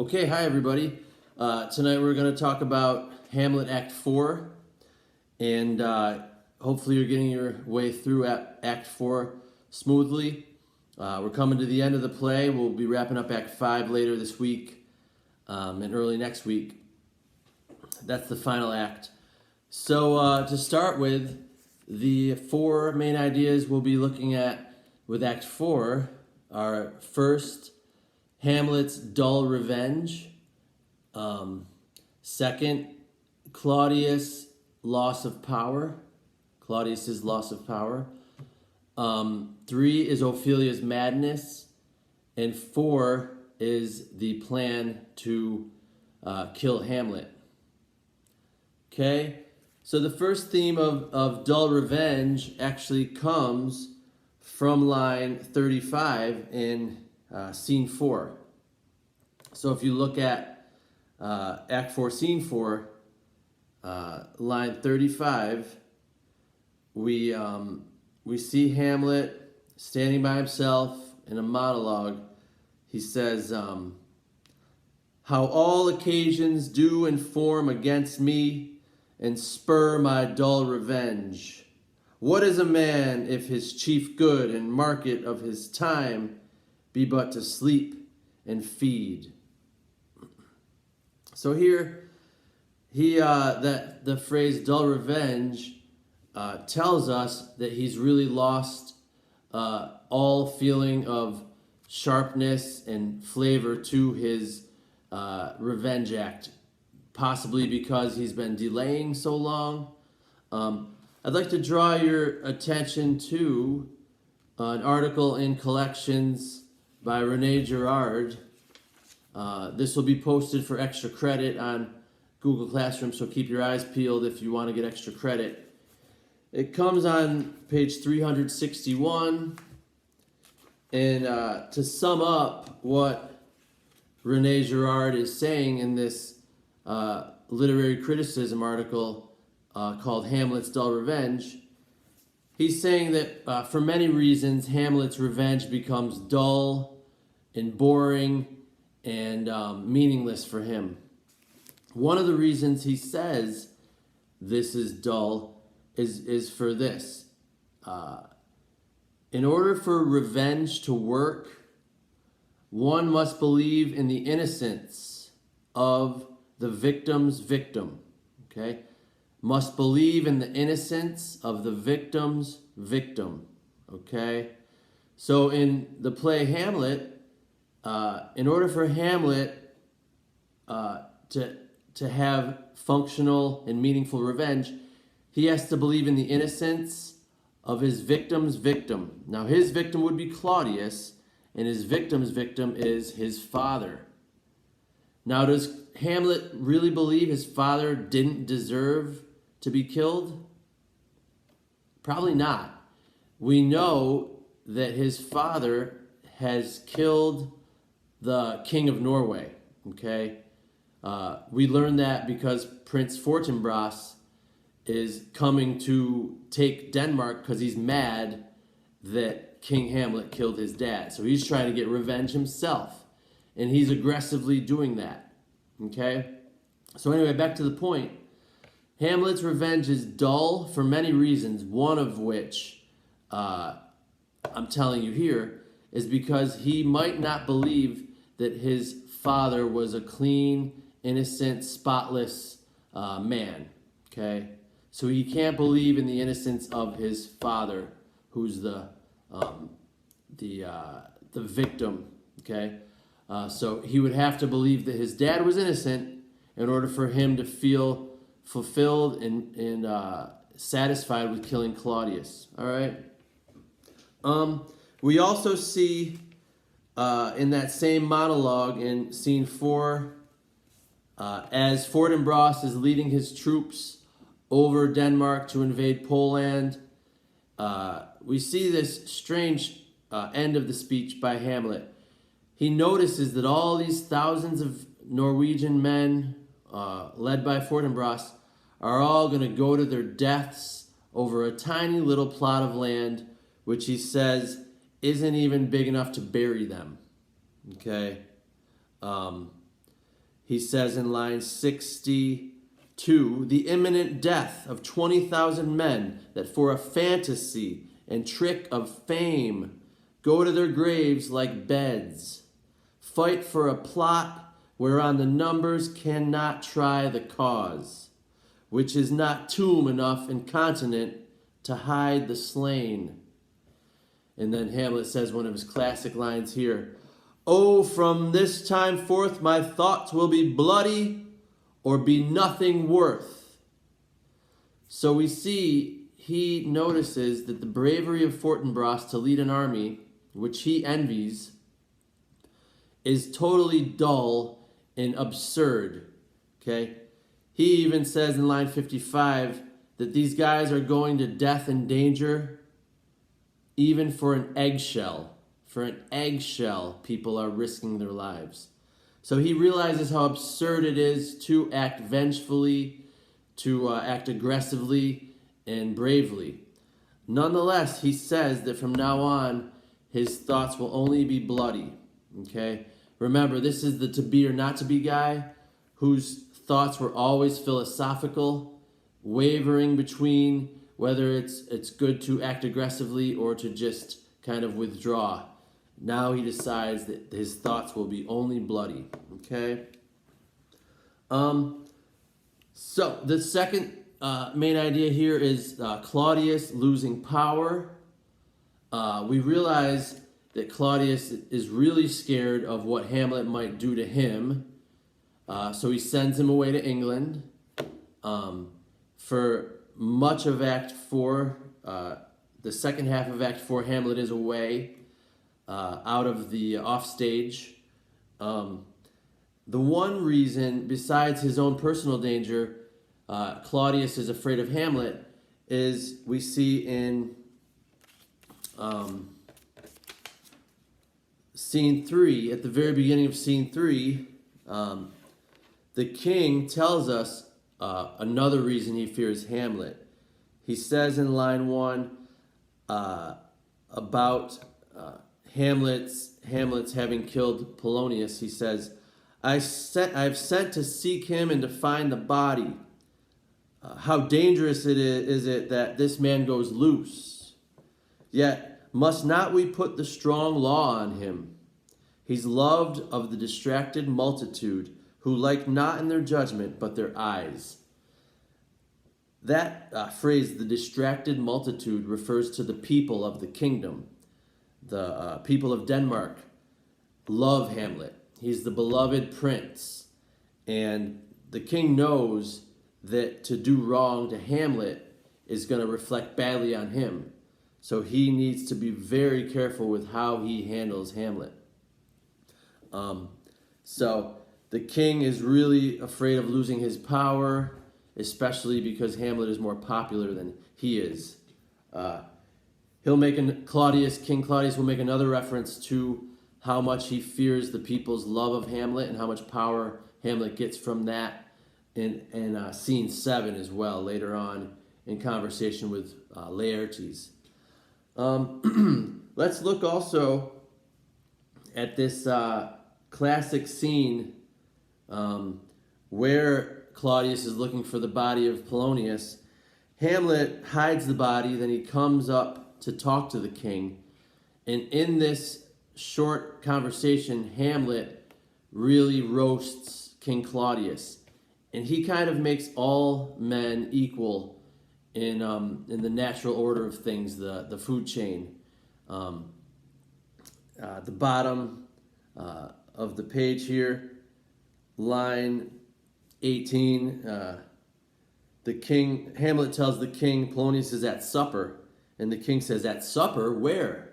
Okay, hi everybody. Tonight we're going to talk about Hamlet Act 4, and hopefully you're getting your way through Act 4 smoothly. We're coming to the end of the play. We'll be wrapping up Act 5 later this week and early next week. That's the final act. So to start with, the four main ideas we'll be looking at with Act 4 are first, Hamlet's dull revenge. Second, Claudius's loss of power. 3 is Ophelia's madness. And 4 is the plan to kill Hamlet. Okay, so the first theme of dull revenge actually comes from line 35 in Scene 4. So if you look at Act 4, Scene 4, line 35, we see Hamlet standing by himself in a monologue. He says, how all occasions do inform against me and spur my dull revenge. What is a man if his chief good and market of his time be but to sleep and feed? So here, that the phrase dull revenge tells us that he's really lost all feeling of sharpness and flavor to his revenge act, possibly because he's been delaying so long. I'd like to draw your attention to an article in Collections by Rene Girard. This will be posted for extra credit on Google Classroom, so keep your eyes peeled if you want to get extra credit. It comes on page 361, and to sum up what Rene Girard is saying in this literary criticism article called Hamlet's Dull Revenge, he's saying that for many reasons Hamlet's revenge becomes dull and boring and meaningless for him. One of the reasons he says this is dull is for this. In order for revenge to work, one must believe in the innocence of the victim's victim. Okay? Must believe in the innocence of the victim's victim. Okay? So in the play Hamlet, in order for Hamlet to have functional and meaningful revenge, he has to believe in the innocence of his victim's victim. Now, his victim would be Claudius, and his victim's victim is his father. Now, does Hamlet really believe his father didn't deserve to be killed? Probably not. We know that his father has killed the King of Norway, okay? We learned that because Prince Fortinbras is coming to take Denmark because he's mad that King Hamlet killed his dad. So he's trying to get revenge himself, and he's aggressively doing that, okay? So anyway, back to the point. Hamlet's revenge is dull for many reasons, one of which I'm telling you here is because he might not believe that his father was a clean, innocent, spotless man, okay? So he can't believe in the innocence of his father, who's the victim, okay? So he would have to believe that his dad was innocent in order for him to feel fulfilled and satisfied with killing Claudius, all right? We also see in that same monologue in Scene 4, as Fortinbras is leading his troops over Denmark to invade Poland, we see this strange end of the speech by Hamlet. He notices that all these thousands of Norwegian men, led by Fortinbras, are all going to go to their deaths over a tiny little plot of land, which he says isn't even big enough to bury them. Okay? he says in line 62, the imminent death of 20,000 men that for a fantasy and trick of fame go to their graves like beds, fight for a plot whereon the numbers cannot try the cause, which is not tomb enough and continent to hide the slain. And then Hamlet says one of his classic lines here, oh, from this time forth my thoughts will be bloody or be nothing worth. So we see he notices that the bravery of Fortinbras to lead an army, which he envies, is totally dull and absurd. Okay? He even says in line 55 that these guys are going to death and danger even for an eggshell. For an eggshell, people are risking their lives. So he realizes how absurd it is to act vengefully, to act aggressively and bravely. Nonetheless, he says that from now on, his thoughts will only be bloody. Okay? Remember, this is the to be or not to be guy whose thoughts were always philosophical, wavering between whether it's good to act aggressively or to just kind of withdraw. Now he decides that his thoughts will be only bloody. Okay? So the second main idea here is Claudius losing power. We realize that Claudius is really scared of what Hamlet might do to him. So he sends him away to England. For much of Act 4, the second half of Act 4, Hamlet is away, out of the offstage. The one reason, besides his own personal danger, Claudius is afraid of Hamlet is we see in Scene 3, at the very beginning of Scene 3, the king tells us another reason he fears Hamlet. He says in line 1 about Hamlet's having killed Polonius. He says, I've sent to seek him and to find the body. How dangerous is it that this man goes loose? Yet must not we put the strong law on him? He's loved of the distracted multitude, who like not in their judgment, but their eyes. That phrase, the distracted multitude, refers to the people of the kingdom. The people of Denmark love Hamlet. He's the beloved prince. And the king knows that to do wrong to Hamlet is going to reflect badly on him. So he needs to be very careful with how he handles Hamlet. So the king is really afraid of losing his power, especially because Hamlet is more popular than he is. King Claudius will make another reference to how much he fears the people's love of Hamlet and how much power Hamlet gets from that in Scene 7 as well, later on in conversation with Laertes. Let's look also at this classic scene where Claudius is looking for the body of Polonius. Hamlet hides the body, then he comes up to talk to the king. And in this short conversation, Hamlet really roasts King Claudius. And he kind of makes all men equal in the natural order of things, the food chain. The bottom of the page here, line 18, Hamlet tells the king Polonius is at supper, and the king says, at supper, where?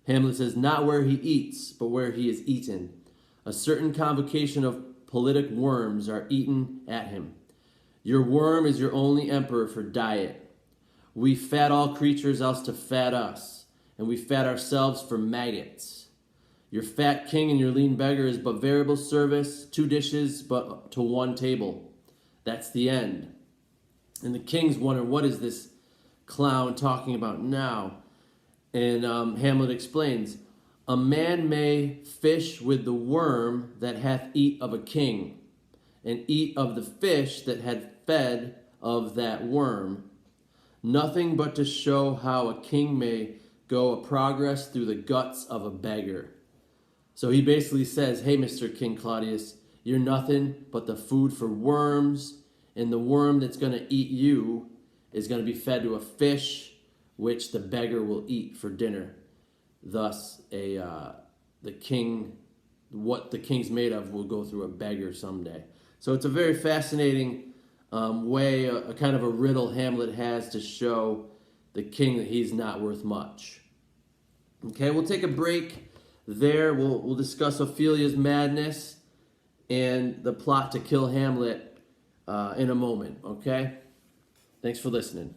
Hamlet says, not where he eats, but where he is eaten. A certain convocation of politic worms are eaten at him. Your worm is your only emperor for diet. We fat all creatures else to fat us, and we fat ourselves for maggots. Your fat king and your lean beggar is but variable service, 2 dishes, but to 1 table. That's the end. And the king's wondering, what is this clown talking about now? And Hamlet explains, a man may fish with the worm that hath eat of a king, and eat of the fish that had fed of that worm, nothing but to show how a king may go a progress through the guts of a beggar. So he basically says, hey, Mr. King Claudius, you're nothing but the food for worms, and the worm that's going to eat you is going to be fed to a fish, which the beggar will eat for dinner. Thus, what the king's made of will go through a beggar someday. So it's a very fascinating way, a kind of a riddle Hamlet has to show the king that he's not worth much. Okay, we'll take a break there. We'll discuss Ophelia's madness and the plot to kill Hamlet in a moment. Okay, thanks for listening.